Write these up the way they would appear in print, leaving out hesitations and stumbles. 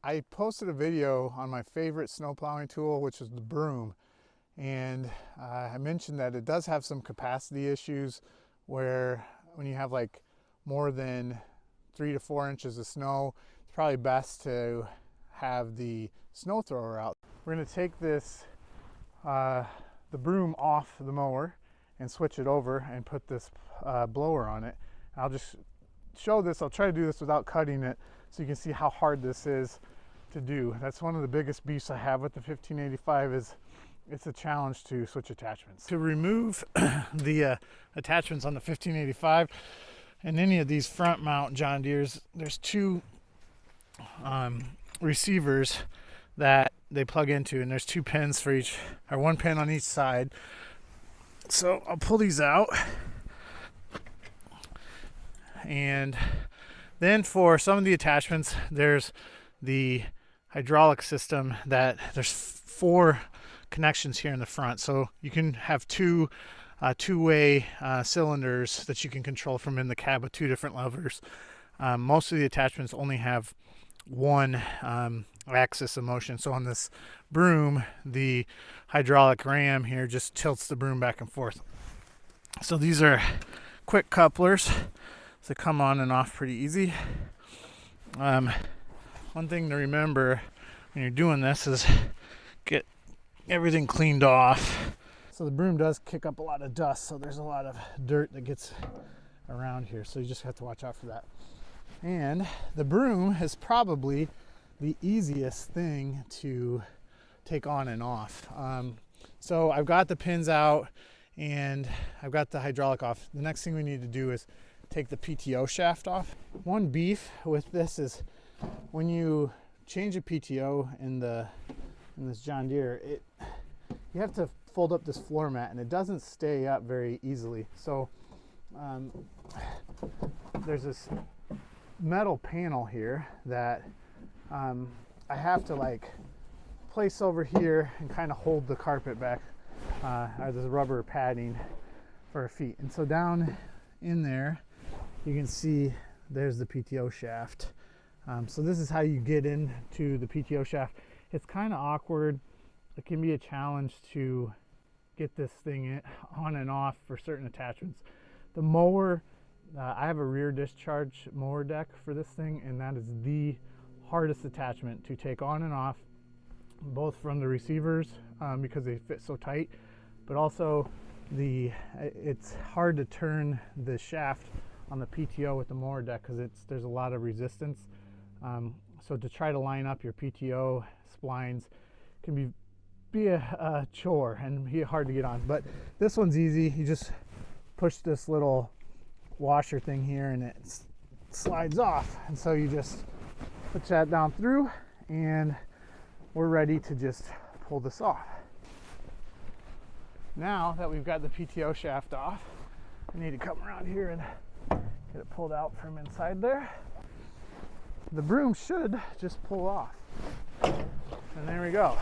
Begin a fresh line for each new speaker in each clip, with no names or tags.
I posted a video on my favorite snow plowing tool, which is the broom. And I mentioned that it does have some capacity issues where when you have like more than 3 to 4 inches of snow, it's probably best to have the snow thrower out. We're going to take this, the broom off the mower and switch it over and put this blower on it. I'll just show this. I'll try to do this without cutting it so you can see how hard this is to do. That's one of the biggest beefs I have with the 1585 is it's a challenge to switch attachments. To remove the attachments on the 1585 and any of these front mount John Deeres, there's two receivers that they plug into, and there's 2 pins for each, or 1 pin on each side. So I'll pull these out, and then for some of the attachments, there's the hydraulic system that there's 4 connections here in the front, so you can have two-way cylinders that you can control from in the cab with 2 different levers. Most of the attachments only have 1 axis of motion. So on this broom, the hydraulic ram here just tilts the broom back and forth. So these are quick couplers, so come on and off pretty easy. One thing to remember when you're doing this is get everything cleaned off. So the broom does kick up a lot of dust, so there's a lot of dirt that gets around here, so you just have to watch out for that. And the broom is probably the easiest thing to take on and off. So I've got the pins out and I've got the hydraulic off. The next thing we need to do is take the PTO shaft off. One beef with this is when you change a PTO in this John Deere, you have to fold up this floor mat and it doesn't stay up very easily. So there's this metal panel here that I have to like place over here and kind of hold the carpet back, or this rubber padding for our feet. And so down in there you can see there's the PTO shaft. So this is how you get into the PTO shaft. It's kind of awkward. It can be a challenge to get this thing on and off for certain attachments. The mower, I have a rear discharge mower deck for this thing, and that is the hardest attachment to take on and off, both from the receivers because they fit so tight, but also it's hard to turn the shaft on the PTO with the mower deck because there's a lot of resistance. So to try to line up your PTO splines can be a chore and be hard to get on. But this one's easy. You just push this little washer thing here and it slides off, and so you just put that down through and we're ready to just pull this off. Now that we've got the PTO shaft off, I need to come around here and get it pulled out from inside there. The broom should just pull off, and there we go.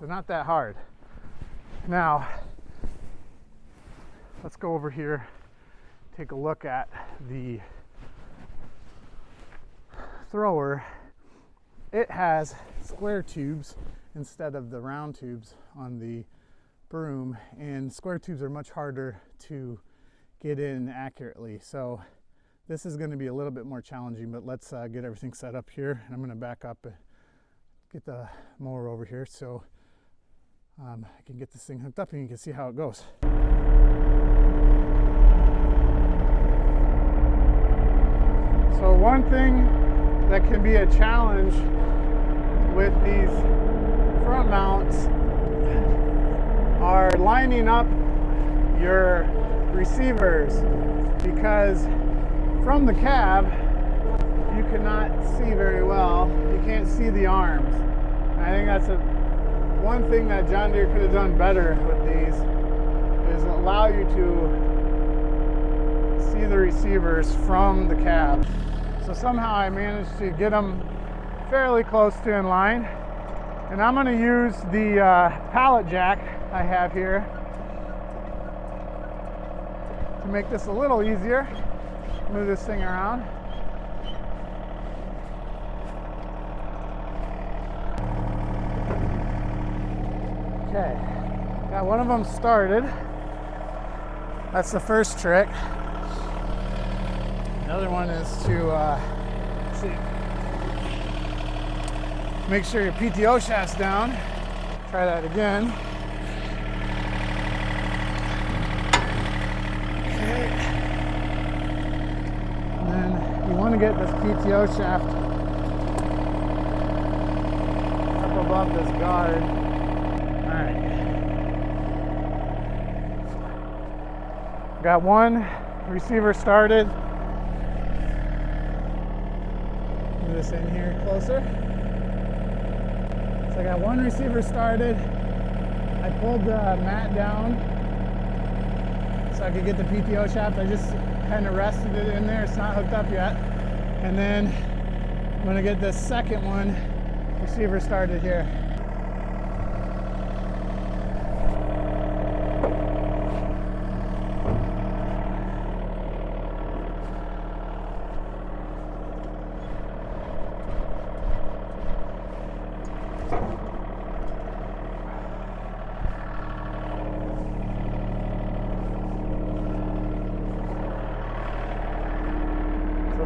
So not that hard. Now let's go over here, take a look at the thrower. It has square tubes instead of the round tubes on the broom, and square tubes are much harder to get in accurately. So this is going to be a little bit more challenging, but let's get everything set up here. And I'm going to back up and get the mower over here so I can get this thing hooked up and you can see how it goes. So one thing that can be a challenge with these front mounts are lining up your receivers, because from the cab you cannot see very well. You can't see the arms. I think that's one thing that John Deere could have done better with these is allow you to see the receivers from the cab. So somehow I managed to get them fairly close to in line, and I'm going to use the pallet jack I have here to make this a little easier. Move this thing around. Okay, got one of them started. That's the first trick. The other one is to make sure your PTO shaft's down. Try that again. Okay. And then you want to get this PTO shaft up above this guard. All right. Got one receiver started. Move this in here closer. So I got one receiver started. I pulled the mat down so I could get the PTO shaft. I just kind of rested it in there. It's not hooked up yet. And then I'm gonna get the second one receiver started here.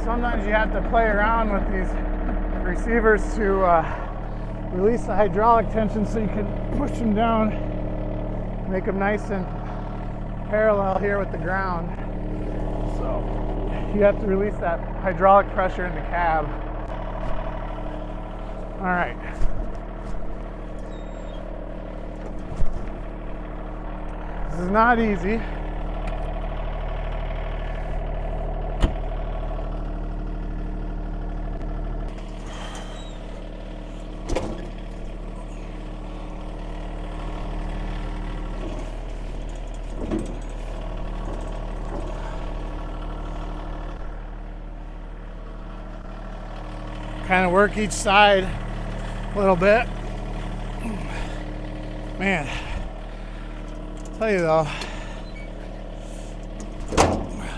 Sometimes you have to play around with these receivers to release the hydraulic tension so you can push them down, make them nice and parallel here with the ground. So you have to release that hydraulic pressure in the cab. All right. This is not easy. Kind of work each side a little bit. Man, I'll tell you though,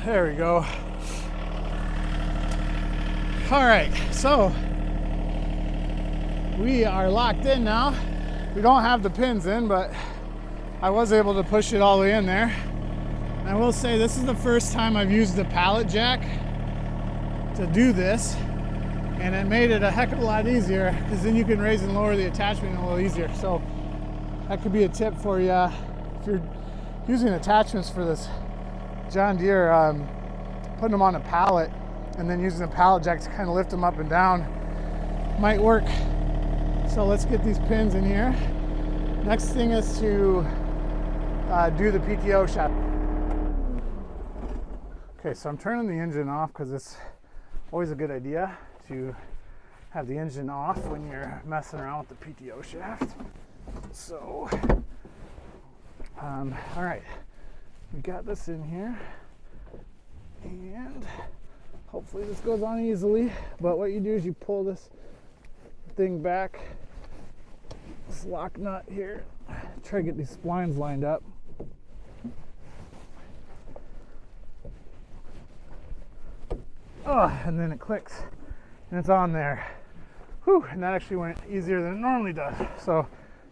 there we go. All right, so we are locked in now. We don't have the pins in, but I was able to push it all the way in there. And I will say this is the first time I've used the pallet jack to do this. And it made it a heck of a lot easier because then you can raise and lower the attachment a little easier. So that could be a tip for you if you're using attachments for this John Deere, putting them on a pallet and then using a pallet jack to kind of lift them up and down might work. So let's get these pins in here. Next thing is to do the PTO shaft. Okay, so I'm turning the engine off because it's always a good idea to have the engine off when you're messing around with the PTO shaft. So, all right, we got this in here, and hopefully this goes on easily. But what you do is you pull this thing back, this lock nut here, try to get these splines lined up. Oh, and then it clicks. And it's on there. Whew, and that actually went easier than it normally does. So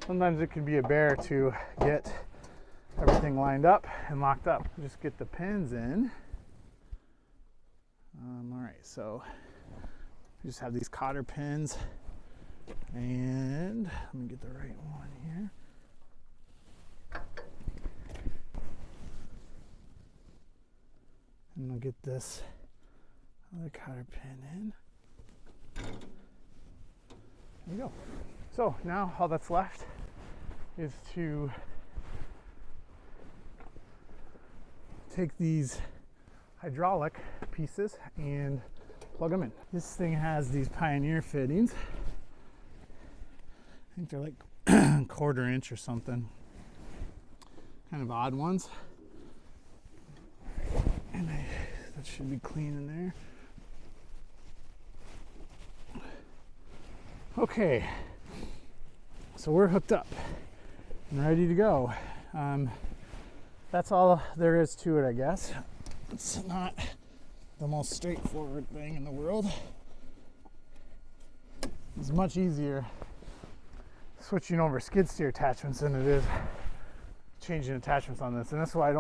sometimes it can be a bear to get everything lined up and locked up. Just get the pins in. All right, so we just have these cotter pins. And let me get the right one here. And I'll get this other cotter pin in. There you go. So now all that's left is to take these hydraulic pieces and plug them in. This thing has these Pioneer fittings. I think they're like 1/4 inch or something. Kind of odd ones. And that should be clean in there. Okay, so we're hooked up and ready to go. That's all there is to it, I guess. It's not the most straightforward thing in the world. It's much easier switching over skid steer attachments than it is changing attachments on this. And that's why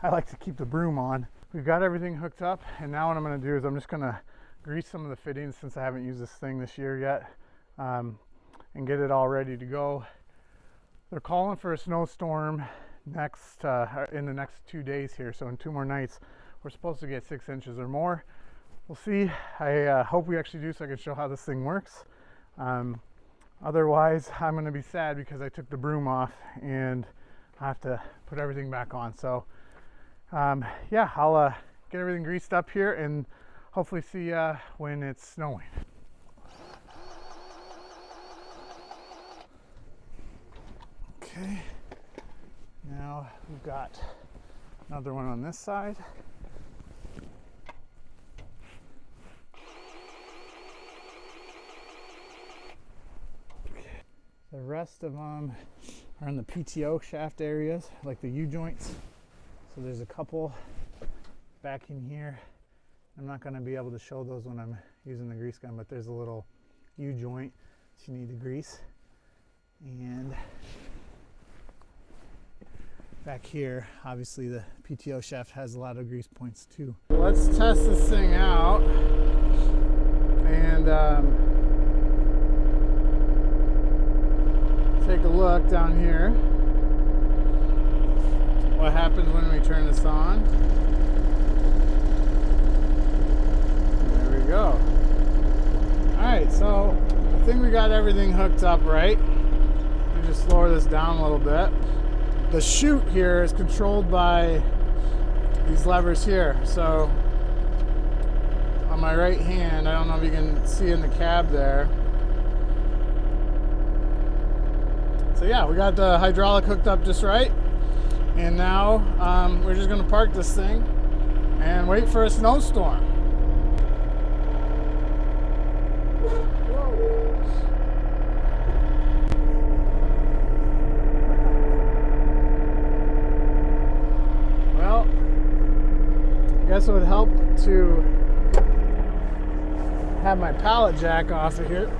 I like to keep the broom on. We've got everything hooked up, and now what I'm going to do is I'm just going to grease some of the fittings, since I haven't used this thing this year yet, and get it all ready to go. They're calling for a snowstorm next in the next 2 days here, so in 2 more nights we're supposed to get 6 inches or more. We'll see. I hope we actually do, so I can show how this thing works. Otherwise I'm going to be sad because I took the broom off and I have to put everything back on. So yeah, I'll get everything greased up here and hopefully see when it's snowing. Okay, now we've got another one on this side. The rest of them are in the PTO shaft areas, like the U-joints. So there's a couple back in here. I'm not going to be able to show those when I'm using the grease gun, but there's a little U-joint that you need to grease. And back here, obviously the PTO shaft has a lot of grease points too. Let's test this thing out and take a look down here. What happens when we turn this on? There we go. Alright, so I think we got everything hooked up right. Let me just lower this down a little bit. The chute here is controlled by these levers here. So on my right hand, I don't know if you can see in the cab there. So yeah, we got the hydraulic hooked up just right. And now we're just gonna park this thing and wait for a snowstorm. Well, I guess it would help to have my pallet jack off of here.